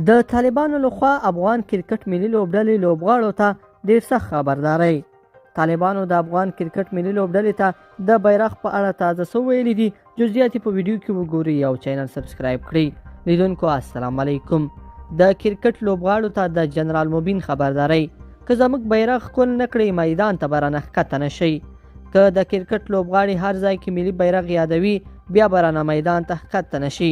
د طالبانو لخوا افغان کرکټ ملي لوبډلې لوبغاړو ته ډیر سخت خبرداری. طالبانو د افغان کرکټ ملي لوبډلې ته د بیرغ په اړه تازه څه ویلي دي، جزئیات په ویډیو کې وګورئ او چینل سبسکرایب کړئ. لیدونکو السلام علیکم. د کرکټ لوبغاړو ته د جنرال مبین خبرداری: که زموږ بیرغ ښکل نه کړئ میدان ته به رانه ښکته نه شئ. که د کرکټ لوبغاړي هر ځای کې ملي بیرغ یادوي بیا به رانه میدان ته ښکته نه شي.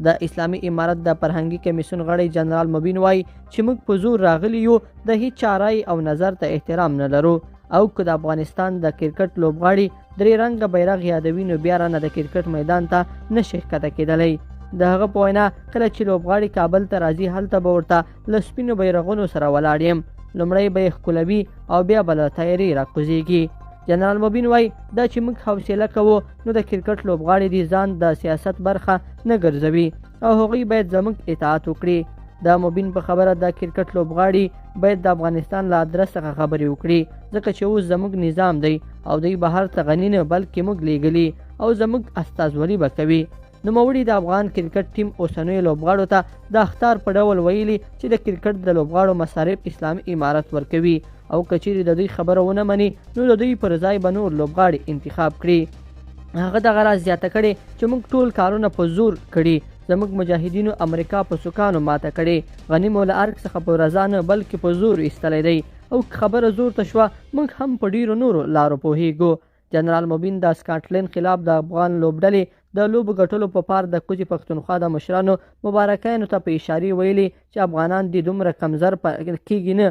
د اسلامي امارت د فرهنګي کمیسیون غړی جنرال مبین وایي چې موږ په زور راغلي یو، د هیڅ چا رای او نظر ته احترام نه لرو، او که د افغانستان د کرکټ لوبغاړي درې رنګه بیرغ یادوي نو بیا رانه د کرکټ میدان ته نشي ښکته کېدلی. د هغه په وینا کله چې لوبغاړي کابل ته راځي هلته به ورته له سپینو بیرغونو سره ولاړ یم، لومړی به یې ښکلوي او بیا به له تیاري راکوزیږي. جنرال مبین وایي دا چې موږ حوصله کوو نو د کرکټ لوبغاړي دې ځان د سیاست برخه نه ګرځوي او هغوی باید زموږ اطاعت وکړي. د مبین په خبره د کرکټ لوبغاړي باید د افغانستان له ادرس څخه خبرې وکړي، ځکه چې اوس زموږ نظام دی او دوی بهر ته غني نه بلکې موږ لیږلي او زموږ استازولي به کوي. نوموړي د افغان کرکټ ټیم اوسنیو لوبغاړو ته د اخطار په ډول ویلي چې د کرکټ د لوبغاړو مصارف اسلامي امارت ورکوي او که چیرې د دوی خبره ونه مني نو د دوی پر ځای به نور لوبغاړي انتخاب کړي. هغه دغه راز زیاته کړې چې موږ ټول کارونه په زور کړي، زموږ مجاهدینو امریکا په سوکانو ماته کړې، غني مو له ارګ څخه په رضا نه بلکې په زور ایستلی دی او خبره زور ته شوه موږ هم په ډیرو نورو لارو پوهیږو. جنرال مبین د سکاټلند خلاف د افغان لوبډلې د لوبو ګټلو په پار د کوچي پښتونخوا د مشرانو مبارکانو ته په اشارې ویلي چې افغانان دې دومره کمزر کیږي نه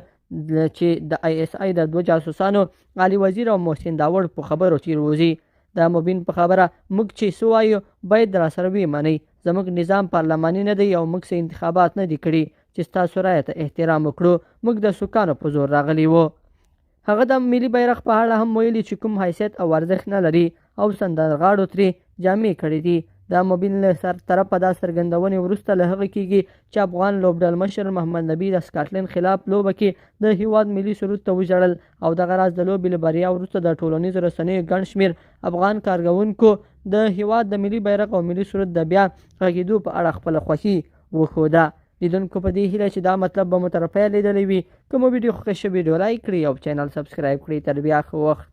چې د ISI د دوه جاسوسانو علي وزیر او محسن داوړ په خبرو تیر وځي. د مبین په خبره موږ چې څه وایو باید راسره ومنئ، زموږ نظام پارلماني نه دی او موږ څه انتخابات نه دي کړي چې ستاسو رایې ته احترام وکړو، موږ د سوکانو په زور راغلي وو. هغه د ملي بیرغ په اړه هم ویلي چې کوم حیثیت او ارزښت نه لري او سندرغاړو ترې جامې کړي دي. د مبین له طرفه دا څرګندونې وروسته له هغه کېږي چې افغان لوبډل مشر محمد نبي د سکاټلند خلاف لوبه کې د هیواد ملي سرود ته وژړل او دغه راز د لوبې له بریا وروسته د ټولنیزو رسنیو ګڼ شمېر افغان کارکوونکو د هیواد د ملي بیرغ او ملي سرود د بیا غږېدو په اړه خپله خوښي وښوده. لیدونکو په دې هیله چې دا مطلب به مو طرفه لیدلی وي، که مو ویډیو خوښه شوې ویډیو لایک کړئ او چینل سبسکرایب کړئ. تر بیا ښه وخت.